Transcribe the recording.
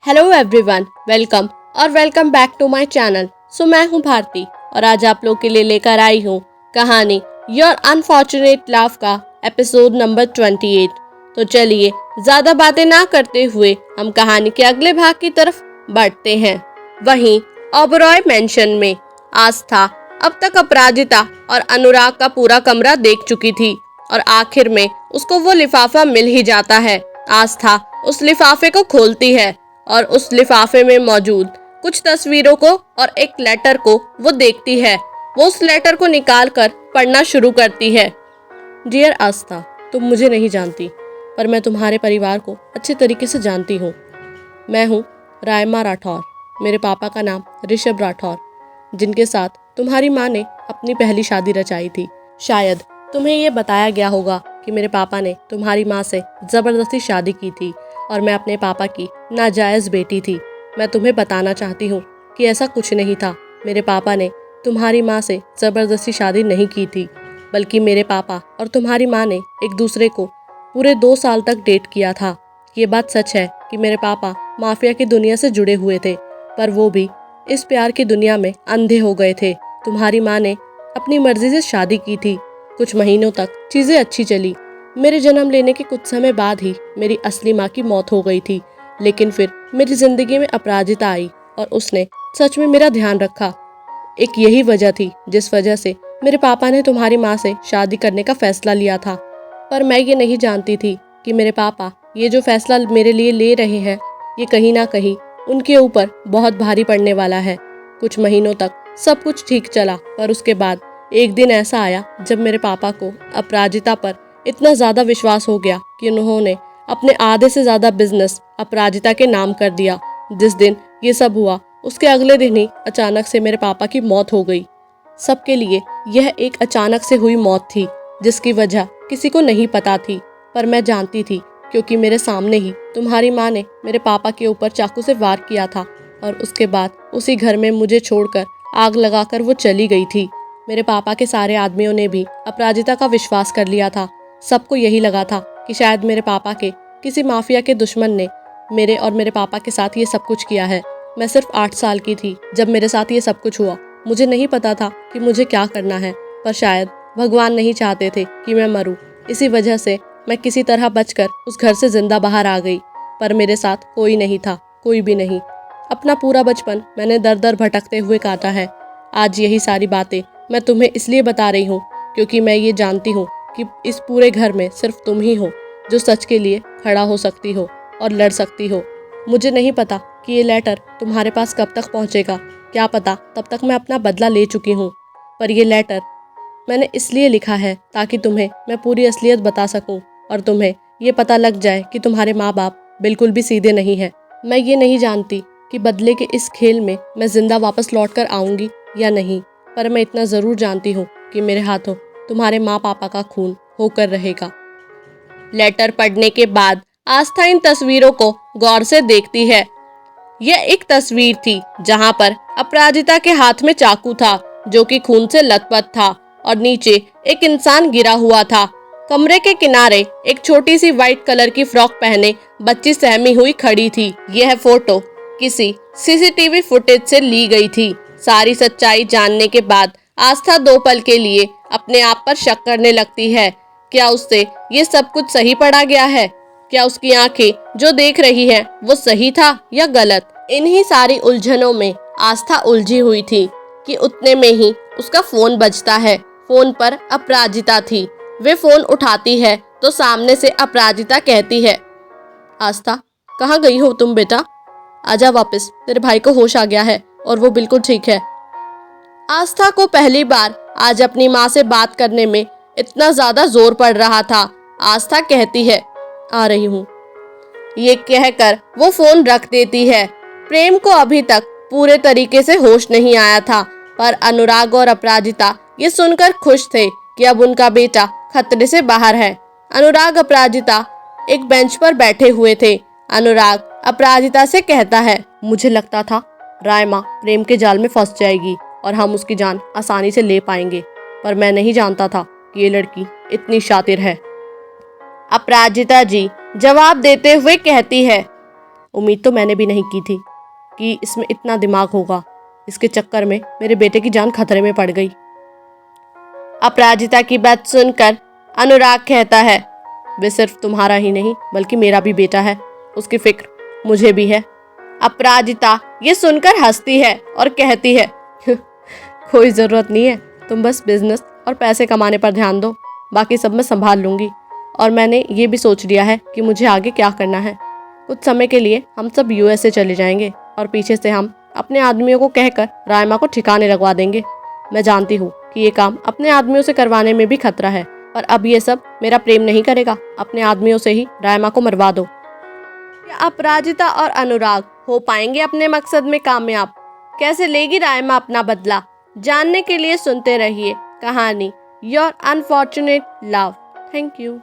Hello everyone, welcome back to my channel. मैं हूं भारती और आज आप लोग के लिए लेकर आई हूं कहानी योर अनफॉर्चुनेट लव का एपिसोड नंबर 28। तो चलिए ज़्यादा बातें ना करते हुए हम कहानी के अगले भाग की तरफ बढ़ते हैं। वहीं ओबरॉय मेंशन में आस्था अब तक अपराजिता और अनुराग का पूरा कमरा देख चुकी थी और आखिर में उसको वो लिफाफा मिल ही जाता है। आस्था उस लिफाफे को खोलती है और उस लिफाफे में मौजूद कुछ तस्वीरों को और एक लेटर को वो देखती है। वो उस लेटर को निकाल कर पढ़ना शुरू करती है। डियर आस्था, तुम मुझे नहीं जानती पर मैं तुम्हारे परिवार को अच्छे तरीके से जानती हूँ। मैं हूँ रायमा राठौर, मेरे पापा का नाम ऋषभ राठौर, जिनके साथ तुम्हारी माँ ने अपनी पहली शादी रचाई थी। शायद तुम्हें ये बताया गया होगा कि मेरे पापा ने तुम्हारी माँ से ज़बरदस्ती शादी की थी और मैं अपने पापा की नाजायज़ बेटी थी। मैं तुम्हें बताना चाहती हूँ कि ऐसा कुछ नहीं था। मेरे पापा ने तुम्हारी माँ से ज़बरदस्ती शादी नहीं की थी, बल्कि मेरे पापा और तुम्हारी माँ ने एक दूसरे को पूरे 2 साल तक डेट किया था। ये बात सच है कि मेरे पापा माफिया की दुनिया से जुड़े हुए थे, पर वो भी इस प्यार की दुनिया में अंधे हो गए थे। तुम्हारी माँ ने अपनी मर्जी से शादी की थी। कुछ महीनों तक चीज़ें अच्छी चली। मेरे जन्म लेने के कुछ समय बाद ही मेरी असली माँ की मौत हो गई थी, लेकिन फिर मेरी जिंदगी में अपराजिता आई और उसने सच में मेरा ध्यान रखा। एक यही वजह थी जिस वजह से मेरे पापा ने तुम्हारी माँ से शादी करने का फैसला लिया था। पर मैं ये नहीं जानती थी कि मेरे पापा ये जो फैसला मेरे लिए ले रहे हैं, ये कहीं ना कहीं उनके ऊपर बहुत भारी पड़ने वाला है। कुछ महीनों तक सब कुछ ठीक चला, पर उसके बाद एक दिन ऐसा आया जब मेरे पापा को अपराजिता पर इतना ज़्यादा विश्वास हो गया कि उन्होंने अपने आधे से ज़्यादा बिजनेस अपराजिता के नाम कर दिया। जिस दिन ये सब हुआ उसके अगले दिन ही अचानक से मेरे पापा की मौत हो गई। सबके लिए यह एक अचानक से हुई मौत थी जिसकी वजह किसी को नहीं पता थी, पर मैं जानती थी क्योंकि मेरे सामने ही तुम्हारी माँ ने मेरे पापा के ऊपर चाकू से वार किया था और उसके बाद उसी घर में मुझे छोड़कर आग लगाकर वो चली गई थी। मेरे पापा के सारे आदमियों ने भी अपराजिता का विश्वास कर लिया था। सबको यही लगा था कि शायद मेरे पापा के किसी माफिया के दुश्मन ने मेरे और मेरे पापा के साथ ये सब कुछ किया है। मैं सिर्फ 8 साल की थी जब मेरे साथ ये सब कुछ हुआ। मुझे नहीं पता था कि मुझे क्या करना है, पर शायद भगवान नहीं चाहते थे कि मैं मरूं। इसी वजह से मैं किसी तरह बचकर उस घर से जिंदा बाहर आ गई। पर मेरे साथ कोई नहीं था, कोई भी नहीं। अपना पूरा बचपन मैंने दर दर भटकते हुए काटा है। आज यही सारी बातें मैं तुम्हें इसलिए बता रही हूँ क्योंकि मैं ये जानती हूँ कि इस पूरे घर में सिर्फ तुम ही हो जो सच के लिए खड़ा हो सकती हो और लड़ सकती हो। मुझे नहीं पता कि ये लेटर तुम्हारे पास कब तक पहुँचेगा, क्या पता तब तक मैं अपना बदला ले चुकी हूँ। पर ये लेटर मैंने इसलिए लिखा है ताकि तुम्हें मैं पूरी असलियत बता सकूं और तुम्हें ये पता लग जाए कि तुम्हारे माँ बाप बिल्कुल भी सीधे नहीं हैं। मैं ये नहीं जानती कि बदले के इस खेल में मैं जिंदा वापस लौट कर आऊँगी या नहीं, पर मैं इतना ज़रूर जानती हूँ कि मेरे हाथों तुम्हारे माँ पापा का खून होकर रहेगा। लेटर पढ़ने के बाद आस्था इन तस्वीरों को गौर से देखती है। यह एक तस्वीर थी जहां पर अपराजिता के हाथ में चाकू था जो कि खून से लथपथ था और नीचे एक इंसान गिरा हुआ था। कमरे के किनारे एक छोटी सी व्हाइट कलर की फ्रॉक पहने बच्ची सहमी हुई खड़ी थी। यह फोटो किसी सीसीटीवी फुटेज से ली गई थी। सारी सच्चाई जानने के बाद आस्था 2 पल के लिए अपने आप पर शक करने लगती है। क्या उससे ये सब कुछ सही पड़ा गया है? क्या उसकी आंखें जो देख रही है वो सही था या गलत? इन्हीं सारी उलझनों में आस्था उलझी हुई थी कि उतने में ही उसका फोन बजता है। फोन पर अपराजिता थी। वे फोन उठाती है तो सामने से अपराजिता कहती है, आस्था, कहाँ गई हो तुम बेटा? आजा वापस, तेरे भाई को होश आ गया है और वो बिल्कुल ठीक है। आस्था को पहली बार आज अपनी माँ से बात करने में इतना ज्यादा जोर पड़ रहा था। आस्था कहती है, आ रही हूँ। ये कहकर वो फोन रख देती है। प्रेम को अभी तक पूरे तरीके से होश नहीं आया था, पर अनुराग और अपराजिता ये सुनकर खुश थे कि अब उनका बेटा खतरे से बाहर है। अनुराग अपराजिता एक बेंच पर बैठे हुए थे। अनुराग अपराजिता से कहता है, मुझे लगता था रायमा प्रेम के जाल में फंस जाएगी और हम उसकी जान आसानी से ले पाएंगे, पर मैं नहीं जानता था कि ये लड़की इतनी शातिर है। अपराजिता जी जवाब देते हुए कहती है, उम्मीद तो मैंने भी नहीं की थी कि इसमें इतना दिमाग होगा। इसके चक्कर में मेरे बेटे की जान खतरे में पड़ गई। अपराजिता की बात सुनकर अनुराग कहता है, वे सिर्फ तुम्हारा ही नहीं बल्कि मेरा भी बेटा है, उसकी फिक्र मुझे भी है। अपराजिता ये सुनकर हंसती है और कहती है, कोई ज़रूरत नहीं है, तुम बस बिजनेस और पैसे कमाने पर ध्यान दो, बाकी सब मैं संभाल लूँगी। और मैंने ये भी सोच लिया है कि मुझे आगे क्या करना है। कुछ समय के लिए हम सब यूएसए चले जाएंगे और पीछे से हम अपने आदमियों को कहकर रायमा को ठिकाने लगवा देंगे। मैं जानती हूँ कि ये काम अपने आदमियों से करवाने में भी खतरा है, पर अब ये सब मेरा प्रेम नहीं करेगा, अपने आदमियों से ही रायमा को मरवा दो। क्या अपराजिता और अनुराग हो पाएंगे अपने मकसद में कामयाब? कैसे लेगी रायमा अपना बदला? जानने के लिए सुनते रहिए कहानी your unfortunate love. Thank you.